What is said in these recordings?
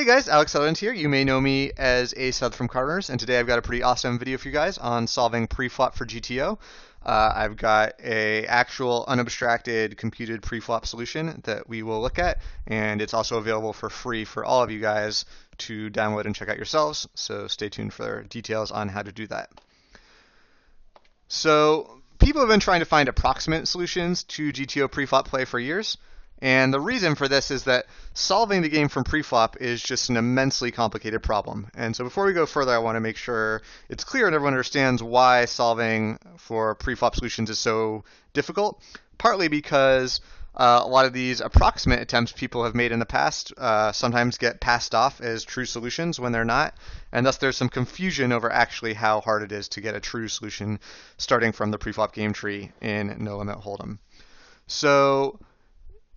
Hey guys, Alex Sutherland here. You may know me as A Sutherland from Cardinals, and today I've got a pretty awesome video for you guys on solving preflop for GTO. I've got a actual unabstracted computed preflop solution that we will look at, and it's also available for free for all of you guys to download and check out yourselves. So stay tuned for details on how to do that. So people have been trying to find approximate solutions to GTO preflop play for years. And the reason for this is that solving the game from preflop is just an immensely complicated problem. And so before we go further, I want to make sure it's clear and everyone understands why solving for preflop solutions is so difficult. Partly because a lot of these approximate attempts people have made in the past sometimes get passed off as true solutions when they're not. And thus there's some confusion over actually how hard it is to get a true solution starting from the preflop game tree in No Limit Hold'em. So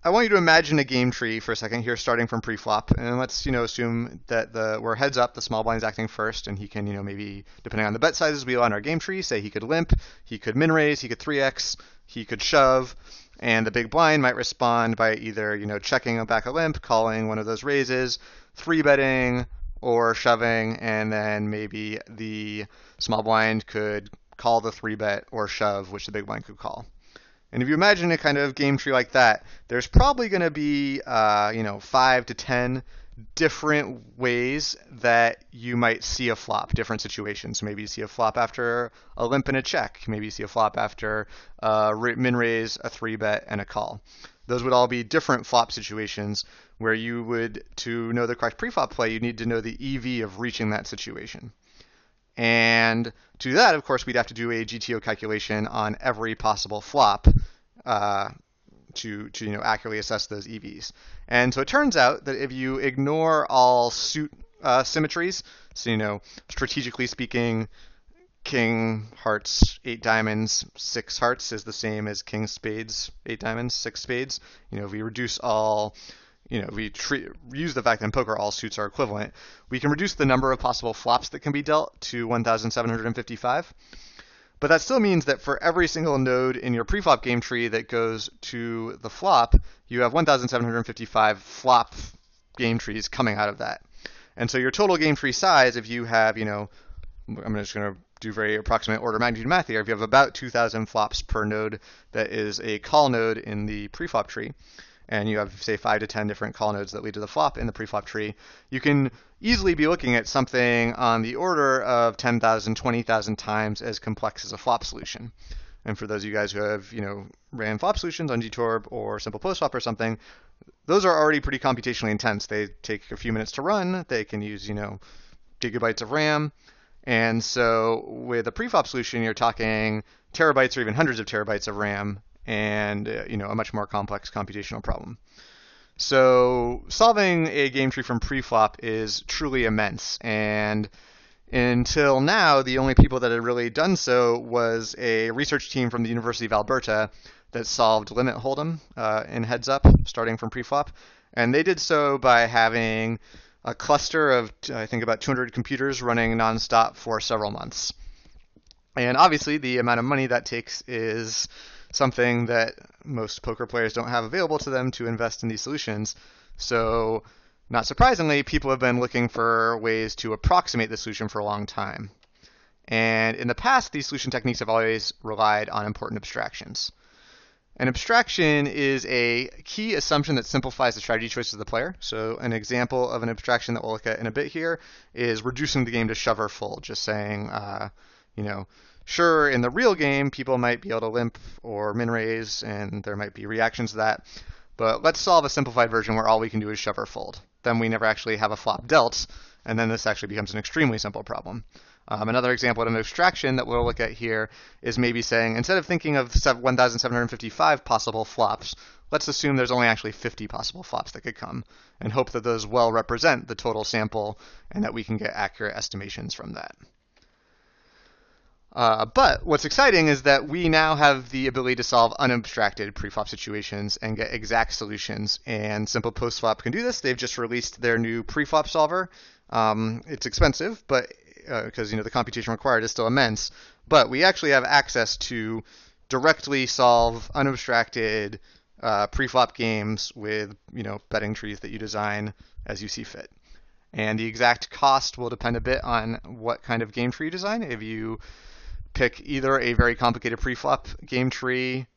I want you to imagine a game tree for a second here, starting from preflop, and let's assume that we're heads up, the small blind is acting first, and he can maybe depending on the bet sizes we on our game tree, say he could limp, he could min raise, he could 3x, he could shove, and the big blind might respond by either checking back a limp, calling one of those raises, 3-betting, or shoving, and then maybe the small blind could call the 3-bet or shove, which the big blind could call. And if you imagine a kind of game tree like that, there's probably going to be 5 to 10 different ways that you might see a flop, different situations. Maybe you see a flop after a limp and a check. Maybe you see a flop after a min raise, a 3-bet, and a call. Those would all be different flop situations where you would, to know the correct preflop play, you need to know the EV of reaching that situation. And to that, of course, we'd have to do a GTO calculation on every possible flop to accurately assess those EVs. And so it turns out that if you ignore all suit symmetries, so strategically speaking, king hearts 8 diamonds 6 hearts is the same as king spades 8 diamonds 6 spades. If we reduce all we use the fact that in poker all suits are equivalent, we can reduce the number of possible flops that can be dealt to 1,755. But that still means that for every single node in your preflop game tree that goes to the flop, you have 1,755 flop game trees coming out of that. And so your total game tree size, if you have, I'm just going to do very approximate order of magnitude math here, if you have about 2,000 flops per node that is a call node in the preflop tree, and you have, say, 5 to 10 different call nodes that lead to the flop in the preflop tree, you can easily be looking at something on the order of 10,000, 20,000 times as complex as a flop solution. And for those of you guys who have, ran flop solutions on GTorb or SimplePostflop or something, those are already pretty computationally intense. They take a few minutes to run. They can use, gigabytes of RAM. And so with a preflop solution, you're talking terabytes or even hundreds of terabytes of RAM, and a much more complex computational problem. So solving a game tree from preflop is truly immense, and until now, the only people that had really done so was a research team from the University of Alberta that solved limit hold'em in heads up, starting from preflop, and they did so by having a cluster of, I think, about 200 computers running nonstop for several months. And obviously, the amount of money that takes is something that most poker players don't have available to them to invest in these solutions. So not surprisingly, people have been looking for ways to approximate the solution for a long time. And in the past, these solution techniques have always relied on important abstractions. An abstraction is a key assumption that simplifies the strategy choices of the player. So an example of an abstraction that we'll look at in a bit here is reducing the game to shove or fold, just saying, sure, in the real game, people might be able to limp or min raise, and there might be reactions to that. But let's solve a simplified version where all we can do is shove or fold. Then we never actually have a flop dealt, and then this actually becomes an extremely simple problem. Another example of an abstraction that we'll look at here is maybe saying, instead of thinking of 1,755 possible flops, let's assume there's only actually 50 possible flops that could come, and hope that those well represent the total sample, and that we can get accurate estimations from that. But what's exciting is that we now have the ability to solve unabstracted preflop situations and get exact solutions, and SimplePostflop can do this. They've just released their new preflop solver. It's expensive, but because the computation required is still immense, but we actually have access to directly solve unabstracted preflop games with betting trees that you design as you see fit. And the exact cost will depend a bit on what kind of game tree you design. If you pick either a very complicated preflop game tree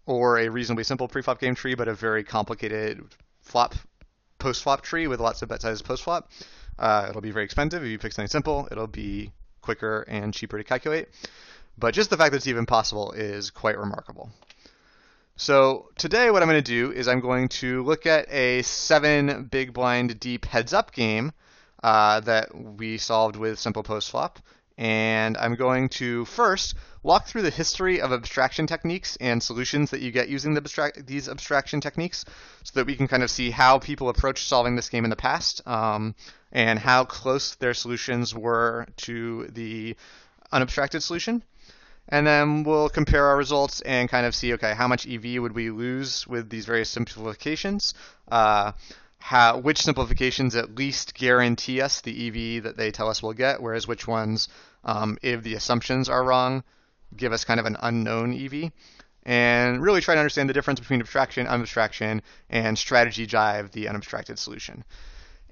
or a reasonably simple preflop game tree, but a very complicated flop post-flop tree with lots of bet sizes post-flop, it'll be very expensive. If you pick something simple, it'll be quicker and cheaper to calculate. But just the fact that it's even possible is quite remarkable. So today what I'm going to do is I'm going to look at a 7 big blind deep heads up game that we solved with SimplePostflop. And I'm going to first walk through the history of abstraction techniques and solutions that you get using these abstraction techniques so that we can kind of see how people approached solving this game in the past and how close their solutions were to the unabstracted solution. And then we'll compare our results and kind of see, okay, how much EV would we lose with these various simplifications? Which simplifications at least guarantee us the EV that they tell us we'll get, whereas which ones, if the assumptions are wrong, give us kind of an unknown EV. And really try to understand the difference between abstraction, unabstraction, and strategy jive, the unabstracted solution.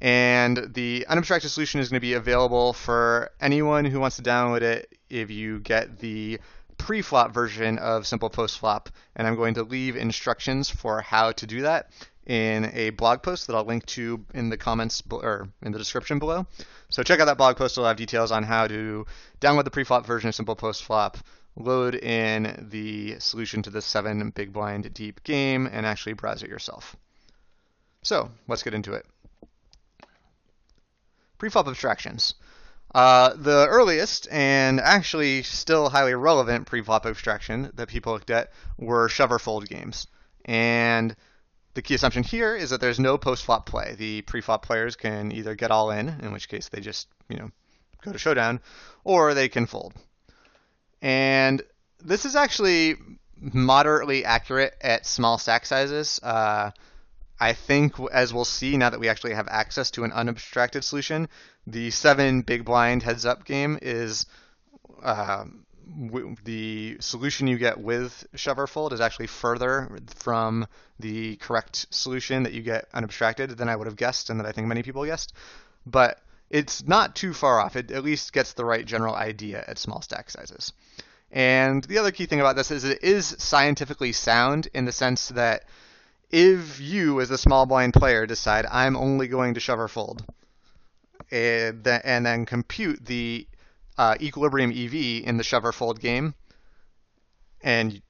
And the unabstracted solution is going to be available for anyone who wants to download it if you get the pre-flop version of SimplePostflop. And I'm going to leave instructions for how to do that in a blog post that I'll link to in the comments or in the description below. So check out that blog post. It'll have details on how to download the pre-flop version of SimplePostflop, load in the solution to the 7 big blind deep game, and actually browse it yourself. So let's get into it. Preflop abstractions. The earliest and actually still highly relevant preflop abstraction that people looked at were shove or fold games. And the key assumption here is that there's no post-flop play. The preflop players can either get all in which case they just, go to showdown, or they can fold. And this is actually moderately accurate at small stack sizes. I think, as we'll see now that we actually have access to an unabstracted solution, the 7 big blind heads up game is the solution you get with shove or fold is actually further from the correct solution that you get unabstracted than I would have guessed and that I think many people guessed. But it's not too far off. It at least gets the right general idea at small stack sizes. And the other key thing about this is it is scientifically sound in the sense that if you, as a small blind player, decide I'm only going to shove or fold, and then compute the equilibrium EV in the shove or fold game, and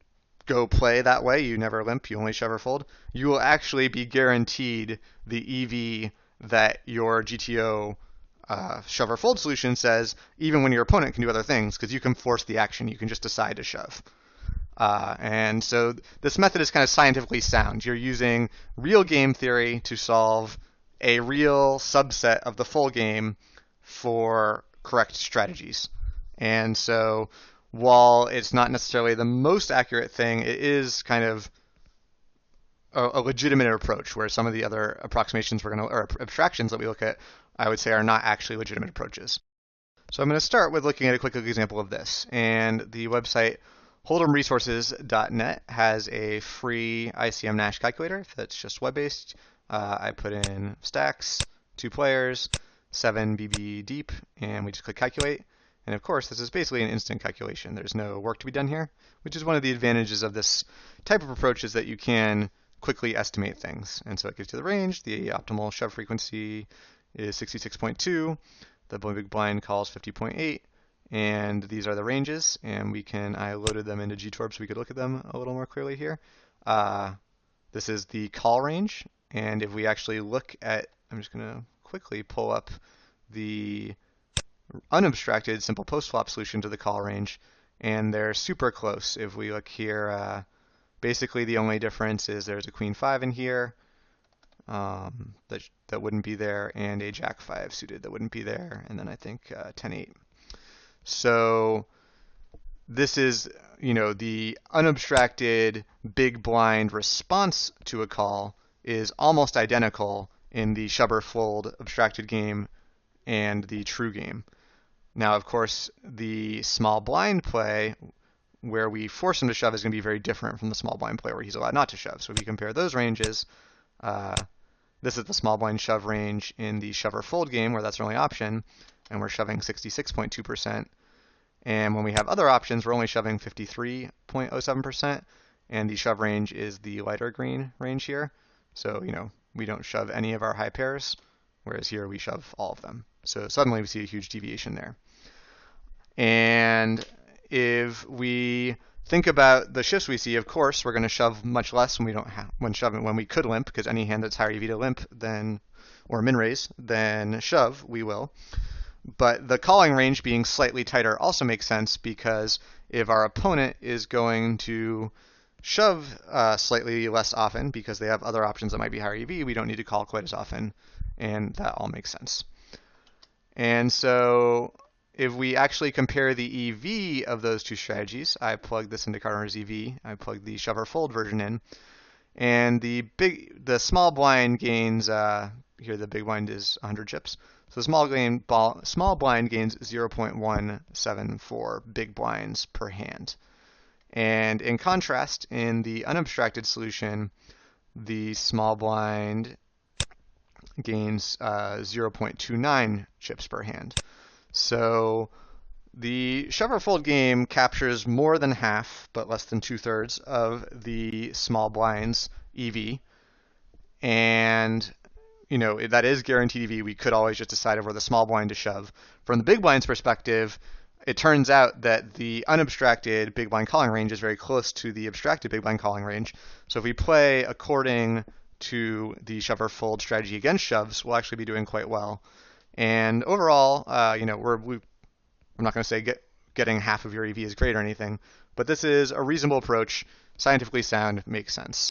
go play that way, you never limp, you only shove or fold, you will actually be guaranteed the EV that your GTO shove or fold solution says, even when your opponent can do other things, because you can force the action, you can just decide to shove. And so this method is kind of scientifically sound. You're using real game theory to solve a real subset of the full game for correct strategies. And so while it's not necessarily the most accurate thing, it is kind of a legitimate approach, where some of the other approximations or abstractions that we look at, I would say, are not actually legitimate approaches. So I'm going to start with looking at a quick example of this. And the website hold'emresources.net has a free ICM Nash calculator that's just web-based. I put in stacks, 2 players, 7 BB deep, and we just click calculate. And of course, this is basically an instant calculation. There's no work to be done here, which is one of the advantages of this type of approach, is that you can quickly estimate things. And so it gives you the range. The optimal shove frequency is 66.2. The big blind calls 50.8. And these are the ranges, and I loaded them into gtorb so we could look at them a little more clearly here. This is the call range, and if we actually look at, I'm just going to quickly pull up the unabstracted SimplePostflop solution to the call range, and they're super close. If we look here, basically the only difference is there's a queen 5 in here that wouldn't be there, and a jack 5 suited that wouldn't be there, and then I think 10-8. So this is, the unabstracted big blind response to a call is almost identical in the shove or fold abstracted game and the true game. Now, of course, the small blind play where we force him to shove is going to be very different from the small blind play where he's allowed not to shove. So if you compare those ranges, This is the small blind shove range in the shove or fold game where that's our only option, and we're shoving 66.2%. And when we have other options, we're only shoving 53.07%, and the shove range is the lighter green range here. So, we don't shove any of our high pairs, whereas here we shove all of them. So suddenly we see a huge deviation there. And if we think about the shifts we see, of course, we're going to shove much less when we could limp, because any hand that's higher EV to limp or min raise than shove, we will. But the calling range being slightly tighter also makes sense, because if our opponent is going to shove slightly less often because they have other options that might be higher EV, we don't need to call quite as often, and that all makes sense. And so if we actually compare the EV of those two strategies, I plugged this into Carter's EV, I plugged the shove or fold version in, and the small blind gains, here the big blind is 100 chips, so small blind gains 0.174 big blinds per hand. And in contrast, in the unabstracted solution, the small blind gains 0.29 chips per hand. So the shove or fold game captures more than half, but less than 2/3 of the small blind's EV. And that is guaranteed EV. We could always just decide over the small blind to shove. From the big blind's perspective, it turns out that the unabstracted big blind calling range is very close to the abstracted big blind calling range. So if we play according to the shove or fold strategy against shoves, we'll actually be doing quite well. And overall, I'm not going to say getting half of your EV is great or anything, but this is a reasonable approach, scientifically sound, makes sense.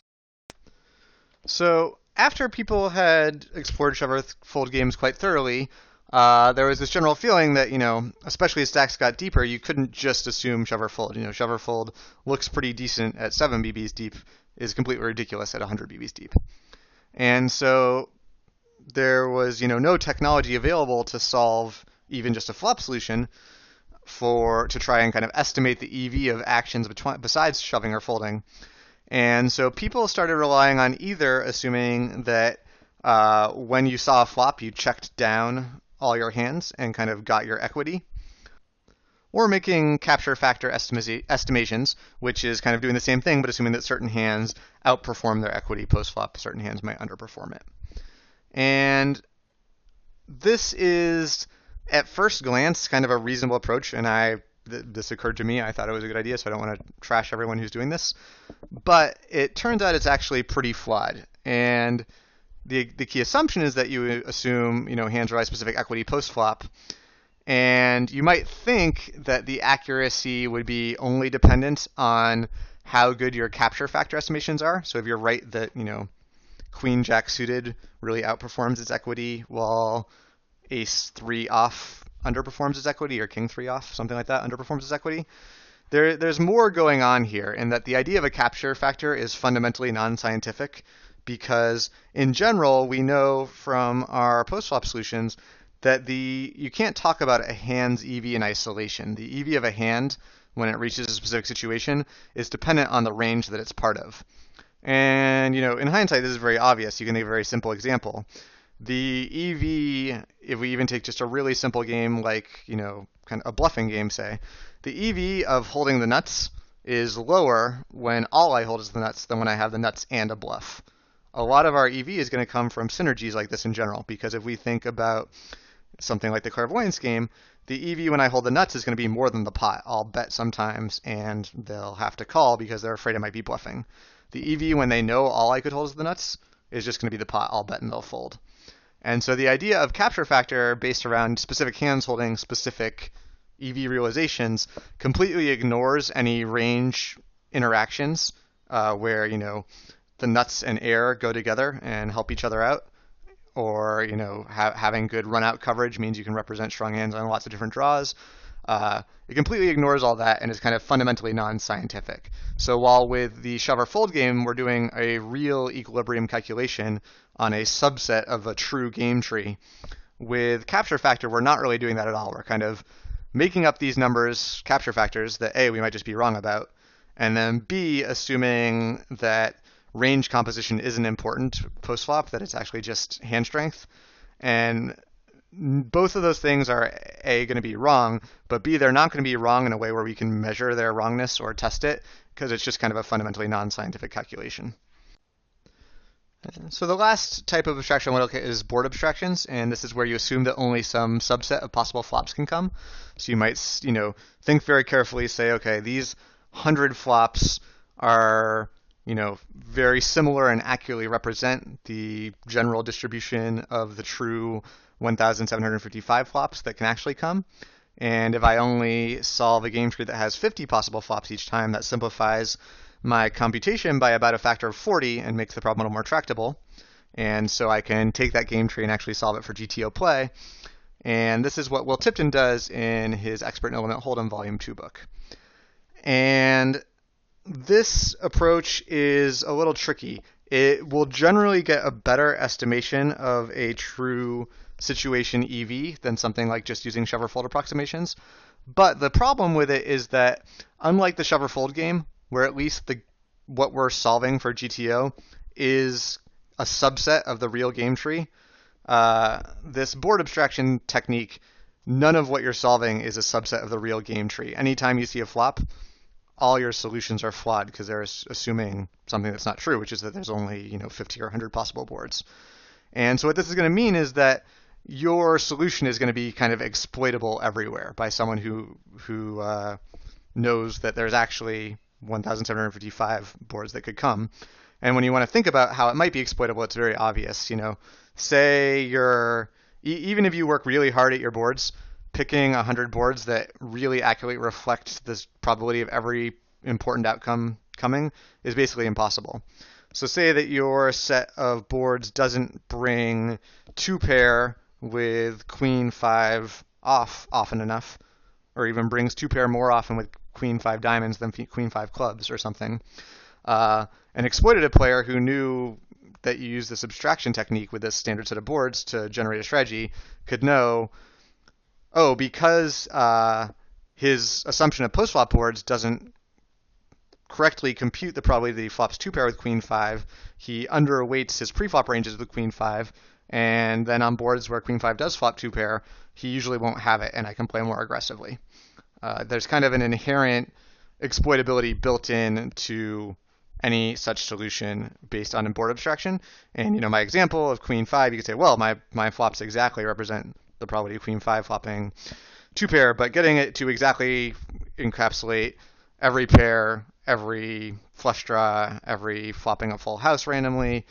So after people had explored shove or fold games quite thoroughly, there was this general feeling that, especially as stacks got deeper, you couldn't just assume shove or fold. Shove or fold looks pretty decent at 7 BBs deep, is completely ridiculous at 100 BBs deep. And so there was, no technology available to solve even just a flop solution to try and kind of estimate the EV of actions besides shoving or folding. And so people started relying on either assuming that when you saw a flop, you checked down all your hands and kind of got your equity, or making capture factor estimations, which is kind of doing the same thing, but assuming that certain hands outperform their equity post-flop, certain hands might underperform it. And this is, at first glance, kind of a reasonable approach, and this occurred to me. I thought it was a good idea, so I don't want to trash everyone who's doing this. But it turns out it's actually pretty flawed. And the key assumption is that you assume, hands realize specific equity post-flop. And you might think that the accuracy would be only dependent on how good your capture factor estimations are. So if you're right that, Queen Jack suited really outperforms its equity, while Ace 3 off underperforms its equity, or King 3 off, something like that, underperforms its equity. There's more going on here, in that the idea of a capture factor is fundamentally non-scientific, because in general, we know from our post-flop solutions that you can't talk about a hand's EV in isolation. The EV of a hand, when it reaches a specific situation, is dependent on the range that it's part of. And, in hindsight, this is very obvious. You can take a very simple example. The EV, if we even take just a really simple game like, kind of a bluffing game, say, the EV of holding the nuts is lower when all I hold is the nuts than when I have the nuts and a bluff. A lot of our EV is going to come from synergies like this in general, because if we think about something like the clairvoyance game, the EV when I hold the nuts is going to be more than the pot. I'll bet sometimes, and they'll have to call because they're afraid I might be bluffing. The EV when they know all I could hold is the nuts is just going to be the pot. I'll bet and they'll fold. And so the idea of capture factor based around specific hands holding specific EV realizations completely ignores any range interactions where, the nuts and air go together and help each other out. Or, having good run-out coverage means you can represent strong hands on lots of different draws. It completely ignores all that and is kind of fundamentally non-scientific. So while with the shove or fold game, we're doing a real equilibrium calculation on a subset of a true game tree, with capture factor, we're not really doing that at all. We're kind of making up these numbers, capture factors, that A, we might just be wrong about, and then B, assuming that range composition isn't important post-flop, that it's actually just hand strength. And both of those things are A, going to be wrong, but B, they're not going to be wrong in a way where we can measure their wrongness or test it, because it's just kind of a fundamentally non-scientific calculation. So the last type of abstraction I want to look at is board abstractions, and this is where you assume that only some subset of possible flops can come. So you might, think very carefully, say, okay, these 100 flops are, very similar and accurately represent the general distribution of the true 1,755 flops that can actually come. And if I only solve a game tree that has 50 possible flops each time, that simplifies my computation by about a factor of 40 and makes the problem a little more tractable. And so I can take that game tree and actually solve it for GTO play. And this is what Will Tipton does in his Expert in Element Hold'em Volume 2 book. And this approach is a little tricky. It will generally get a better estimation of a true situation EV than something like just using shove-or-fold approximations. But the problem with it is that, unlike the shove-or-fold game, where at least what we're solving for GTO is a subset of the real game tree, this board abstraction technique, none of what you're solving is a subset of the real game tree. Anytime you see a flop, all your solutions are flawed because they're assuming something that's not true, which is that there's only 50 or 100 possible boards. And so what this is going to mean is that your solution is going to be kind of exploitable everywhere by someone who knows that there's actually 1,755 boards that could come. And when you want to think about how it might be exploitable, it's very obvious. Say even if you work really hard at your boards, picking 100 boards that really accurately reflect this probability of every important outcome coming is basically impossible. So say that your set of boards doesn't bring 2-pair with queen 5 off often enough, or even brings 2-pair more often with queen 5 diamonds than queen 5 clubs or something. An exploitative player who knew that you use this abstraction technique with this standard set of boards to generate a strategy could know, because his assumption of post-flop boards doesn't correctly compute the probability that he flops 2-pair with queen 5, he underweights his pre-flop ranges with queen 5, and then on boards where queen 5 does flop 2-pair, he usually won't have it, and I can play more aggressively. There's kind of an inherent exploitability built in to any such solution based on board abstraction. And my example of queen 5, you could say, well, my flops exactly represent the probability of queen 5 flopping 2-pair, but getting it to exactly encapsulate every pair, every flush draw, every flopping a full house randomly,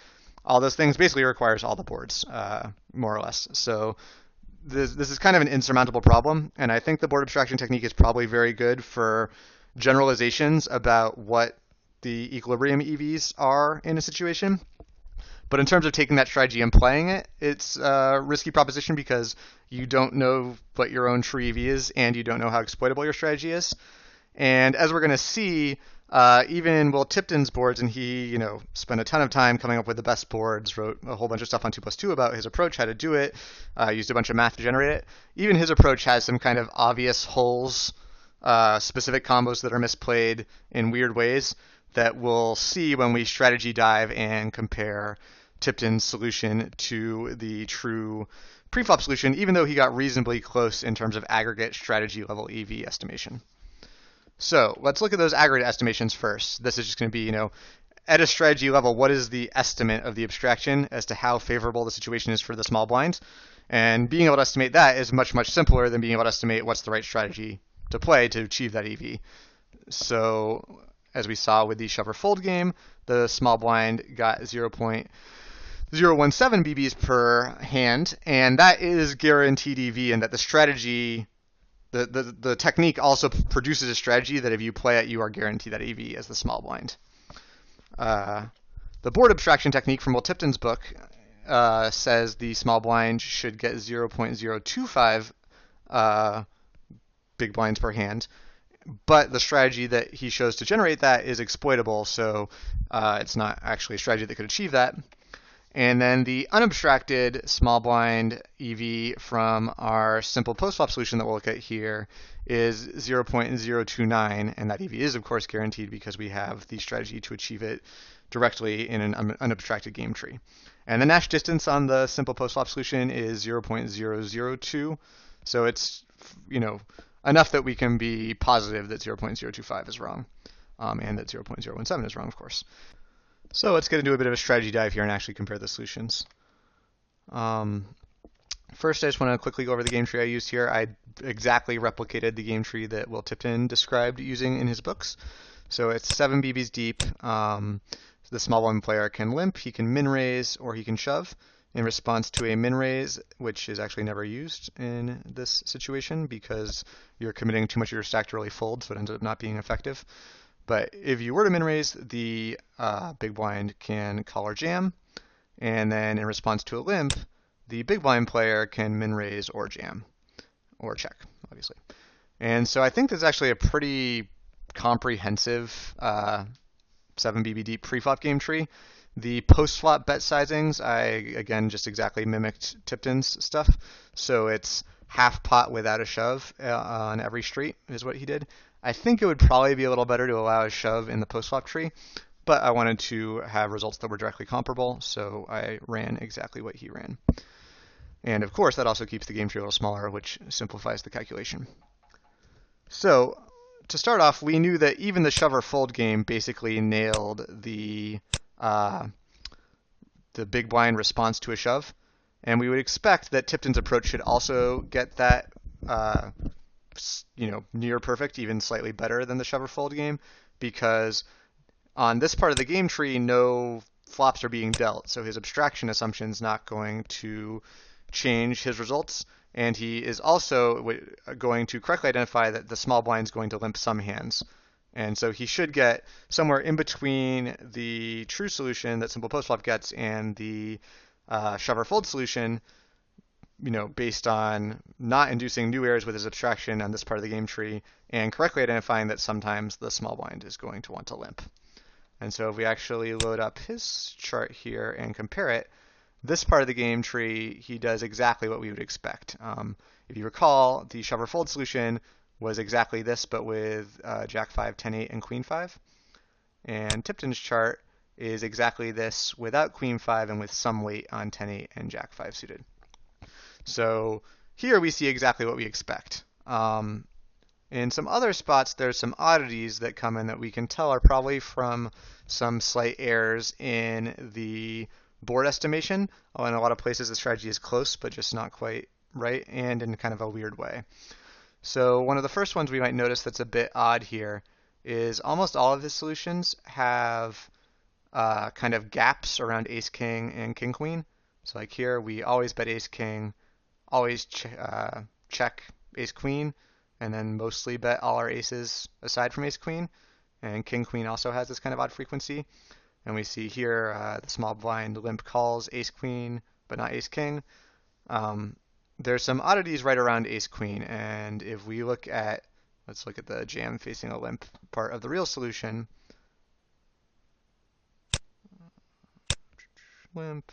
all those things basically requires all the boards, more or less. So this is kind of an insurmountable problem, and I think the board abstraction technique is probably very good for generalizations about what the equilibrium EVs are in a situation. But in terms of taking that strategy and playing it, it's a risky proposition because you don't know what your own true EV is, and you don't know how exploitable your strategy is. And as we're going to see, even Will Tipton's boards, and he, spent a ton of time coming up with the best boards, wrote a whole bunch of stuff on 2+2 about his approach, how to do it, used a bunch of math to generate it. Even his approach has some kind of obvious holes, specific combos that are misplayed in weird ways that we'll see when we strategy dive and compare Tipton's solution to the true preflop solution, even though he got reasonably close in terms of aggregate strategy level EV estimation. So let's look at those aggregate estimations first. This is just going to be, at a strategy level, what is the estimate of the abstraction as to how favorable the situation is for the small blind? And being able to estimate that is much, much simpler than being able to estimate what's the right strategy to play to achieve that EV. So as we saw with the shove-or-fold game, the small blind got 0.017 BBs per hand, and that is guaranteed EV, and that the strategy, the technique also produces a strategy that if you play it, you are guaranteed that EV as the small blind. The board abstraction technique from Will Tipton's book says the small blind should get 0.025 big blinds per hand, but the strategy that he shows to generate that is exploitable, so it's not actually a strategy that could achieve that. And then the unabstracted small blind EV from our simple post-flop solution that we'll look at here is 0.029, and that EV is, of course, guaranteed because we have the strategy to achieve it directly in an unabstracted game tree. And the Nash distance on the simple post-flop solution is 0.002, so it's enough that we can be positive that 0.025 is wrong, and that 0.017 is wrong, of course. So let's get into a bit of a strategy dive here and actually compare the solutions. First, I just want to quickly go over the game tree I used here. I exactly replicated the game tree that Will Tipton described using in his books. So it's 7 BBs deep. The small blind player can limp, he can min raise, or he can shove in response to a min raise, which is actually never used in this situation because you're committing too much of your stack to really fold, so it ends up not being effective. But if you were to min raise, the big blind can call or jam, and then in response to a limp, the big blind player can min raise or jam, or check, obviously. And so I think this is actually a pretty comprehensive 7 BB deep preflop game tree. The post-flop bet sizings, I again just exactly mimicked Tipton's stuff. So it's half pot without a shove on every street is what he did. I think it would probably be a little better to allow a shove in the post-flop tree, but I wanted to have results that were directly comparable, so I ran exactly what he ran. And of course, that also keeps the game tree a little smaller, which simplifies the calculation. So to start off, we knew that even the shove or fold game basically nailed the big blind response to a shove, and we would expect that Tipton's approach should also get that near perfect, even slightly better than the shove or fold game, because on this part of the game tree, no flops are being dealt, so his abstraction assumption is not going to change his results, and he is also going to correctly identify that the small blind is going to limp some hands. And so he should get somewhere in between the true solution that simple postflop gets and the shove or fold solution, based on not inducing new errors with his abstraction on this part of the game tree and correctly identifying that sometimes the small blind is going to want to limp. And so if we actually load up his chart here and compare it, this part of the game tree, he does exactly what we would expect. If you recall, the shove or fold solution was exactly this, but with Jack 5, 10, 8, and Queen 5. And Tipton's chart is exactly this without Queen 5 and with some weight on 10, 8, and Jack 5 suited. So here we see exactly what we expect. In some other spots, there's some oddities that come in that we can tell are probably from some slight errors in the board estimation. In a lot of places, the strategy is close, but just not quite right, and in kind of a weird way. So one of the first ones we might notice that's a bit odd here is almost all of his solutions have kind of gaps around ace-king and king-queen. So like here, we always bet ace-king, always check ace-queen, and then mostly bet all our aces aside from ace-queen. And king-queen also has this kind of odd frequency. And we see here the small blind limp calls ace-queen, but not ace-king. There's some oddities right around ace-queen, and if we look at, let's look at the jam facing a limp part of the real solution. Limp,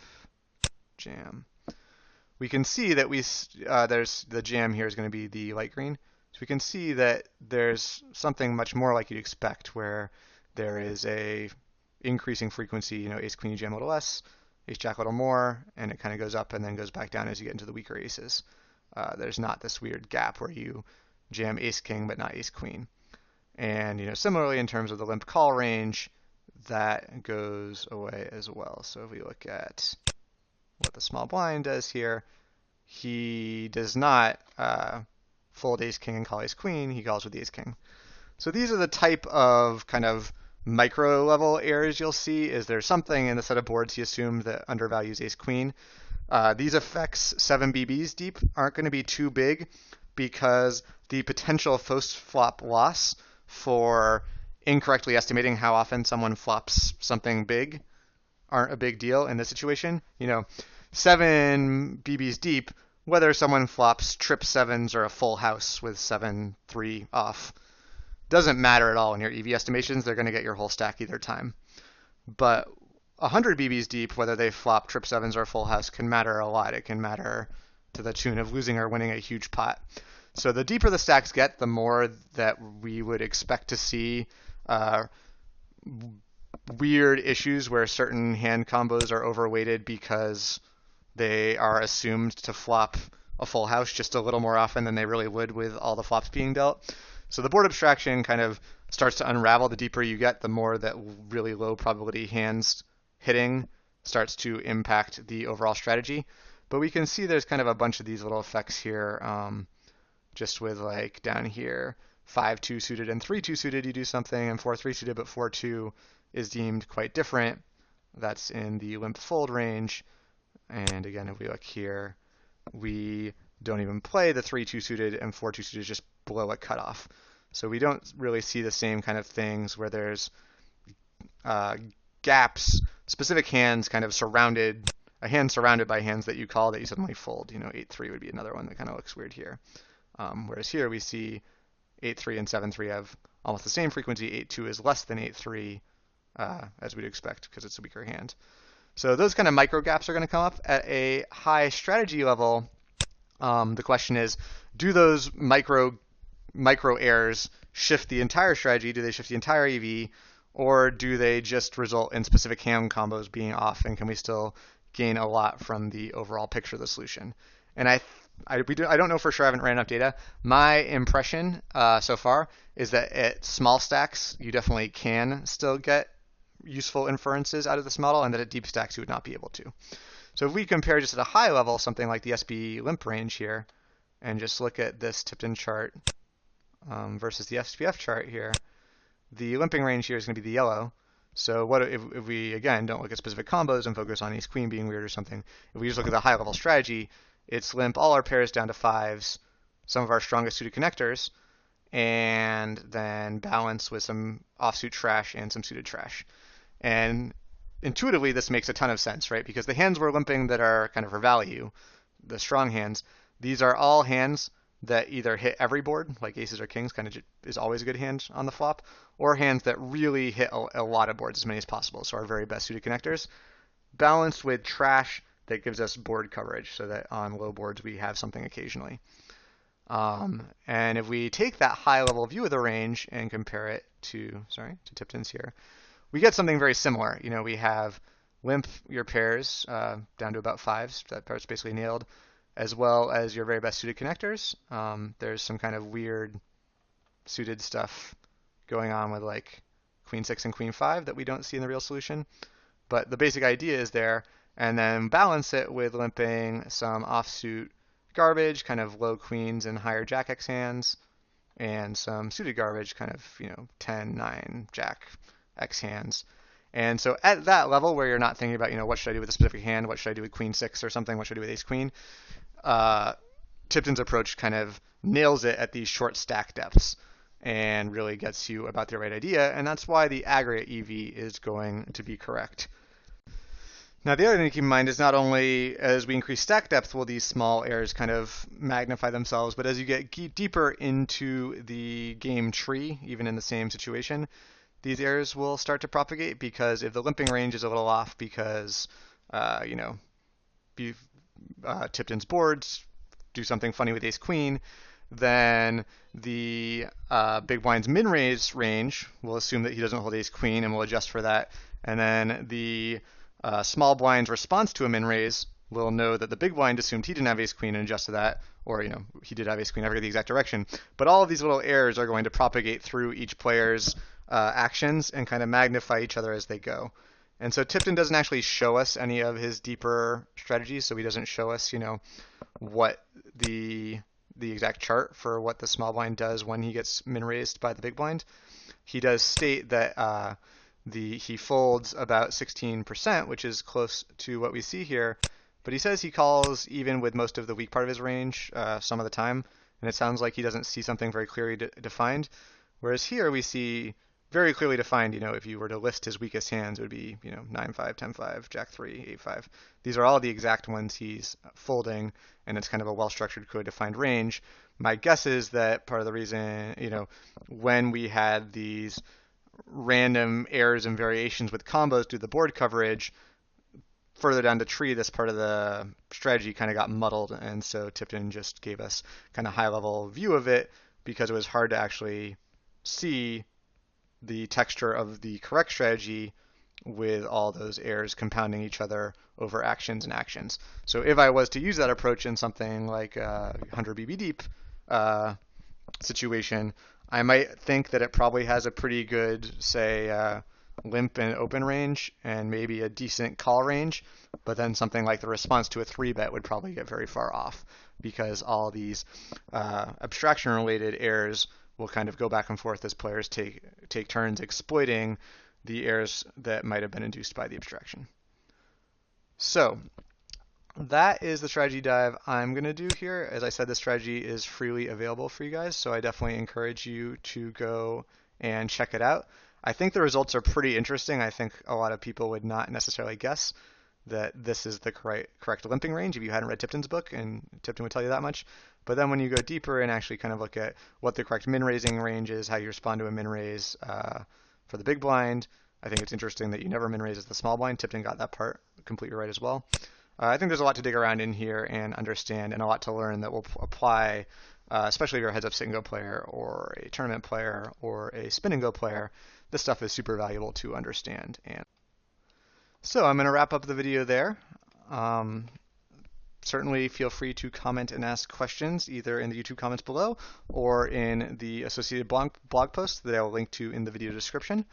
jam. We can see that there's the jam here is going to be the light green. So we can see that there's something much more like you'd expect, where there is a increasing frequency, ace-queen jam a little less, ace-jack a little more, and it kind of goes up and then goes back down as you get into the weaker aces. There's not this weird gap where you jam ace-king but not ace-queen. And similarly in terms of the limp call range, that goes away as well. So if we look at what the small blind does here, he does not fold ace-king and call ace-queen, he calls with the ace-king. So these are the type of kind of micro level errors you'll see. Is there something in the set of boards he assumed that undervalues ace-queen? These effects 7 BBs deep aren't going to be too big because the potential post-flop loss for incorrectly estimating how often someone flops something big aren't a big deal in this situation. 7 BBs deep, whether someone flops trip sevens or a full house with 7-3 off, doesn't matter at all in your EV estimations. They're going to get your whole stack either time. But 100 BBs deep, whether they flop trip sevens or full house can matter a lot. It can matter to the tune of losing or winning a huge pot. So the deeper the stacks get, the more that we would expect to see weird issues where certain hand combos are overweighted because they are assumed to flop a full house just a little more often than they really would with all the flops being dealt. So the board abstraction kind of starts to unravel. The deeper you get, the more that really low probability hands hitting starts to impact the overall strategy. But we can see there's kind of a bunch of these little effects here, just with like down here, 5-2 suited and 3-2 suited, you do something, and 4-3 suited, but 4-2 is deemed quite different. That's in the limp fold range. And again, if we look here, we don't even play the 3-2 suited, and 4-2 suited just below a cutoff. So we don't really see the same kind of things where there's gaps, specific hands kind of surrounded, a hand surrounded by hands that you call that you suddenly fold. 8-3 would be another one that kind of looks weird here. Whereas here we see 8-3 and 7-3 have almost the same frequency. 8-2 is less than 8-3, as we'd expect because it's a weaker hand. So those kind of micro gaps are going to come up at a high strategy level. The question is, do those micro errors shift the entire strategy? Do they shift the entire EV, or do they just result in specific hand combos being off? And can we still gain a lot from the overall picture of the solution? And I don't know for sure. I haven't ran enough data. My impression so far is that at small stacks, you definitely can still get useful inferences out of this model, and that at deep stacks you would not be able to. So if we compare just at a high level something like the SB limp range here, and just look at this Tipton chart versus the SPF chart here, the limping range here is going to be the yellow. So what if we, again, don't look at specific combos and focus on ace queen being weird or something. If we just look at the high level strategy, it's limp all our pairs down to fives, some of our strongest suited connectors, and then balance with some offsuit trash and some suited trash. And intuitively, this makes a ton of sense, right? Because the hands we're limping that are kind of for value, the strong hands, these are all hands that either hit every board, like aces or kings kind of is always a good hand on the flop, or hands that really hit a lot of boards, as many as possible, so our very best suited connectors, balanced with trash that gives us board coverage so that on low boards we have something occasionally. And if we take that high level view of the range and compare it to Tipton's here, we get something very similar. We have limp your pairs down to about fives. That part's basically nailed, as well as your very best suited connectors. There's some kind of weird suited stuff going on with like queen 6 and queen 5 that we don't see in the real solution. But the basic idea is there, and then balance it with limping some offsuit garbage, kind of low queens and higher jack X hands, and some suited garbage, kind of 10, 9, jack X hands. And so at that level where you're not thinking about, what should I do with a specific hand? What should I do with queen 6 or something? What should I do with ace queen? Tipton's approach kind of nails it at these short stack depths and really gets you about the right idea. And that's why the aggregate EV is going to be correct. Now, the other thing to keep in mind is not only as we increase stack depth will these small errors kind of magnify themselves, but as you get deeper into the game tree, even in the same situation, these errors will start to propagate, because if the limping range is a little off because, Tipton's boards do something funny with ace queen, then the big blind's min raise range will assume that he doesn't hold ace queen and will adjust for that. And then the small blind's response to a min raise will know that the big blind assumed he didn't have ace queen and adjust to that, or he did have ace queen, I forget the exact direction. But all of these little errors are going to propagate through each player's actions and kind of magnify each other as they go. And so Tipton doesn't actually show us any of his deeper strategies, so he doesn't show us, what the exact chart for what the small blind does when he gets min raised by the big blind. He does state that he folds about 16%, which is close to what we see here, but he says he calls even with most of the weak part of his range some of the time, and it sounds like he doesn't see something very clearly defined. Whereas here we see very clearly defined, if you were to list his weakest hands, it would be, 9-5, 10-5, Jack 3, 8-5. These are all the exact ones he's folding, and it's kind of a well-structured, clearly defined range. My guess is that part of the reason, when we had these random errors and variations with combos due to the board coverage, further down the tree, this part of the strategy kind of got muddled, and so Tipton just gave us kind of high-level view of it because it was hard to actually see the texture of the correct strategy with all those errors compounding each other over actions and actions. So if I was to use that approach in something like 100 BB deep situation, I might think that it probably has a pretty good, say, limp and open range and maybe a decent call range, but then something like the response to a 3-bet would probably get very far off because all these abstraction related errors will kind of go back and forth as players take turns exploiting the errors that might have been induced by the abstraction. So that is the strategy dive I'm going to do here. As I said, this strategy is freely available for you guys, so I definitely encourage you to go and check it out. I think the results are pretty interesting. I think a lot of people would not necessarily guess that this is the correct limping range if you hadn't read Tipton's book, and Tipton would tell you that much. But then when you go deeper and actually kind of look at what the correct min-raising range is, how you respond to a min-raise for the big blind, I think it's interesting that you never min-raise as the small blind. Tipton got that part completely right as well. I think there's a lot to dig around in here and understand, and a lot to learn that will apply, especially if you're a heads-up sit-and-go player or a tournament player or a spin-and-go player. This stuff is super valuable to understand. And so I'm going to wrap up the video there. Certainly feel free to comment and ask questions either in the YouTube comments below or in the associated blog post that I will link to in the video description.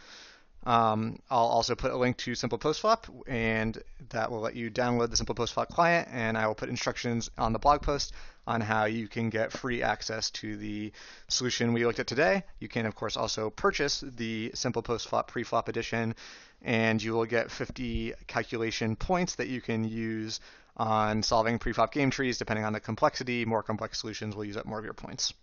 I'll also put a link to SimplePostflop, and that will let you download the SimplePostflop client, and I will put instructions on the blog post on how you can get free access to the solution we looked at today. You can, of course, also purchase the SimplePostflop Preflop edition, and you will get 50 calculation points that you can use on solving preflop game trees. Depending on the complexity, more complex solutions will use up more of your points.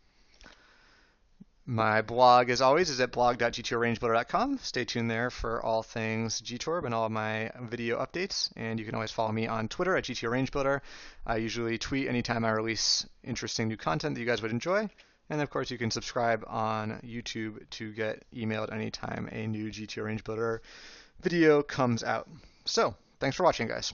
My blog, as always, is at blog.gtorangebuilder.com. Stay tuned there for all things GTorb and all of my video updates. And you can always follow me on Twitter at GTORangebuilder. I usually tweet anytime I release interesting new content that you guys would enjoy. And of course, you can subscribe on YouTube to get emailed anytime a new GTO Range Builder video comes out. So, thanks for watching, guys.